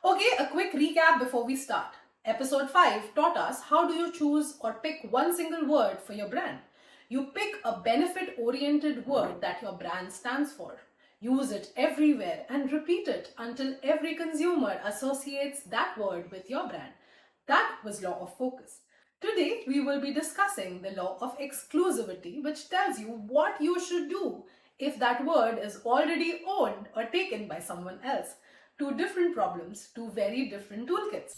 Okay, a quick recap before we start. Episode 5 taught us how do you choose or pick one single word for your brand. You pick a benefit oriented word that your brand stands for. Use it everywhere and repeat it until every consumer associates that word with your brand. That was Law of Focus. Today, we will be discussing the Law of Exclusivity, which tells you what you should do if that word is already owned or taken by someone else. Two different problems, two very different toolkits.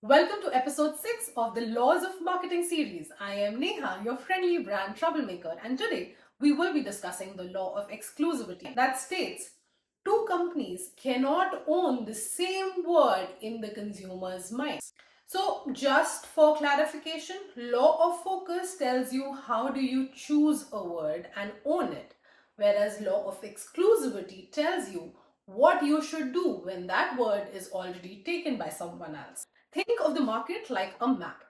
Welcome to episode 6 of the Laws of Marketing series. I am Neha, your friendly brand troublemaker, and today we will be discussing the law of exclusivity that states two companies cannot own the same word in the consumer's mind. So, just for clarification, law of focus tells you how do you choose a word and own it, whereas law of exclusivity tells you what you should do when that word is already taken by someone else. Think of the market like a map.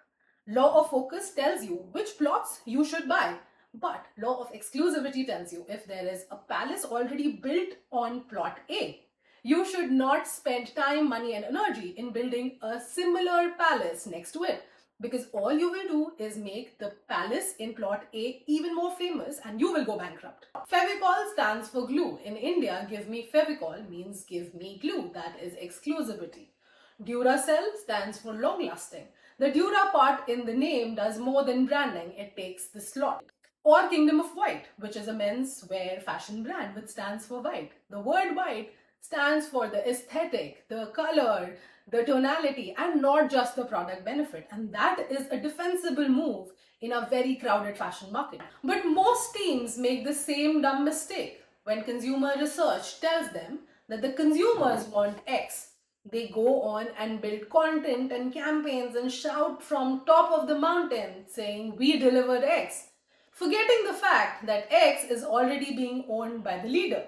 Law of focus tells you which plots you should buy, but law of exclusivity tells you if there is a palace already built on plot A, you should not spend time, money, and energy in building a similar palace next to it, because all you will do is make the palace in plot A even more famous and you will go bankrupt. Fevicol stands for glue. In India, give me Fevicol means give me glue. That is exclusivity. Duracell stands for long lasting. The Dura part in the name does more than branding, it takes the slot. Or Kingdom of White, which is a men's wear fashion brand which stands for white. The word white stands for the aesthetic, the color, the tonality, and not just the product benefit. And that is a defensible move in a very crowded fashion market. But most teams make the same dumb mistake. When consumer research tells them that the consumers want X, they go on and build content and campaigns and shout from top of the mountain saying we delivered X, forgetting the fact that X is already being owned by the leader.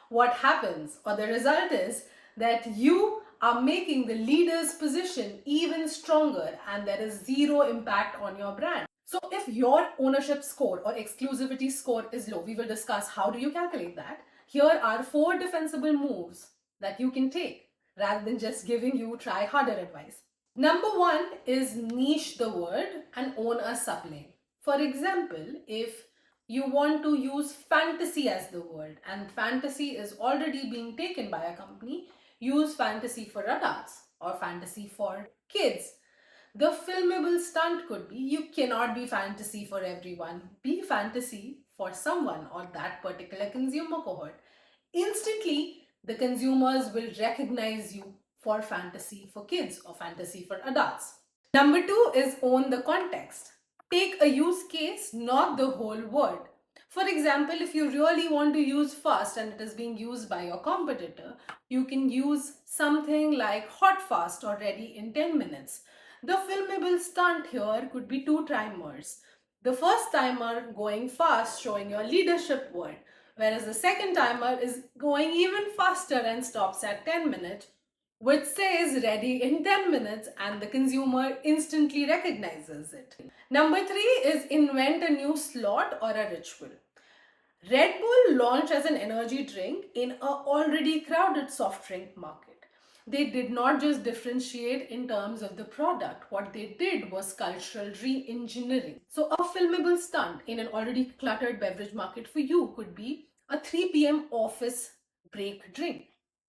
What happens, or the result is, that you are making the leader's position even stronger and there is zero impact on your brand. So if your ownership score or exclusivity score is low, we will discuss how do you calculate that. Here are 4 defensible moves that you can take rather than just giving you try harder advice. Number 1 is niche the word and own a sublane. For example, if you want to use fantasy as the word and fantasy is already being taken by a company, use fantasy for adults or fantasy for kids. The filmable stunt could be you cannot be fantasy for everyone. Be fantasy for someone or that particular consumer cohort. Instantly, the consumers will recognize you for fantasy for kids or fantasy for adults. Number 2 is own the context. Take a use case, not the whole word. For example, if you really want to use fast and it is being used by your competitor, you can use something like hot fast or ready in 10 minutes. The filmable stunt here could be 2 timers. The first timer going fast, showing your leadership word, whereas the second timer is going even faster and stops at 10 minutes, which says ready in 10 minutes and the consumer instantly recognizes it. Number 3 is invent a new slot or a ritual. Red Bull launched as an energy drink in an already crowded soft drink market. They did not just differentiate in terms of the product. What they did was cultural re-engineering. So a filmable stunt in an already cluttered beverage market for you could be a 3 p.m. office break drink.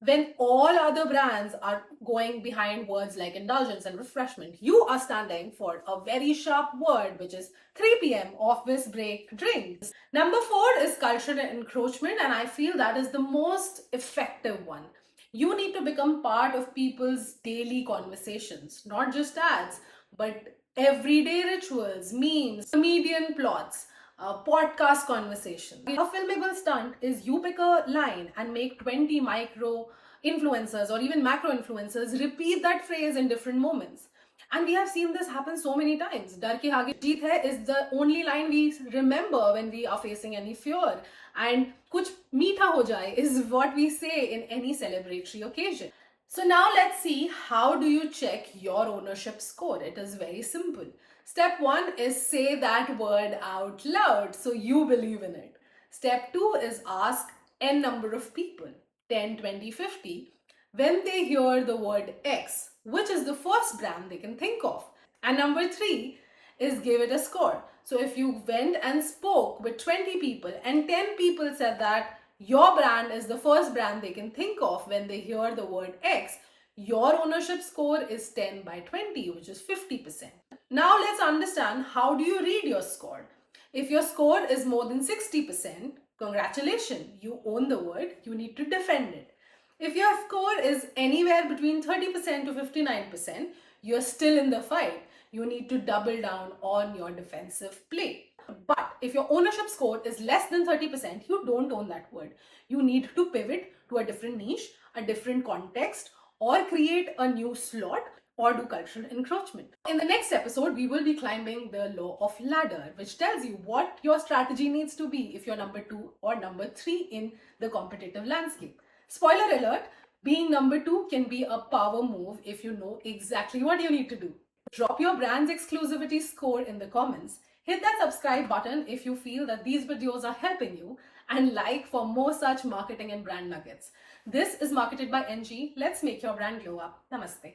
When all other brands are going behind words like indulgence and refreshment, you are standing for a very sharp word, which is 3 p.m. office break drink. Number 4 is cultural encroachment, and I feel that is the most effective one. You need to become part of people's daily conversations, not just ads, but everyday rituals, memes, comedian plots, podcast conversation. A filmable stunt is you pick a line and make 20 micro influencers or even macro influencers repeat that phrase in different moments. And we have seen this happen so many times. Dar ke aage jeet hai is the only line we remember when we are facing any fear. And kuch meetha ho jaye is what we say in any celebratory occasion. So now let's see, how do you check your ownership score? It is very simple. Step 1 is say that word out loud so you believe in it. Step 2 is ask n number of people, 10, 20, 50, when they hear the word X, which is the first brand they can think of. And number 3 is give it a score. So if you went and spoke with 20 people and 10 people said that your brand is the first brand they can think of when they hear the word X, your ownership score is 10 by 20, which is 50%. Now let's understand, how do you read your score? If your score is more than 60%, congratulations, you own the word, you need to defend it. If your score is anywhere between 30% to 59%, you're still in the fight. You need to double down on your defensive play. But if your ownership score is less than 30%, you don't own that word. You need to pivot to a different niche, a different context, or create a new slot, or do cultural encroachment. In the next episode, we will be climbing the law of ladder, which tells you what your strategy needs to be if you're number 2 or number 3 in the competitive landscape. Spoiler alert, being number 2 can be a power move if you know exactly what you need to do. Drop your brand's exclusivity score in the comments. Hit that subscribe button if you feel that these videos are helping you, and like for more such marketing and brand nuggets. This is Marketed by NG. Let's make your brand glow up. Namaste.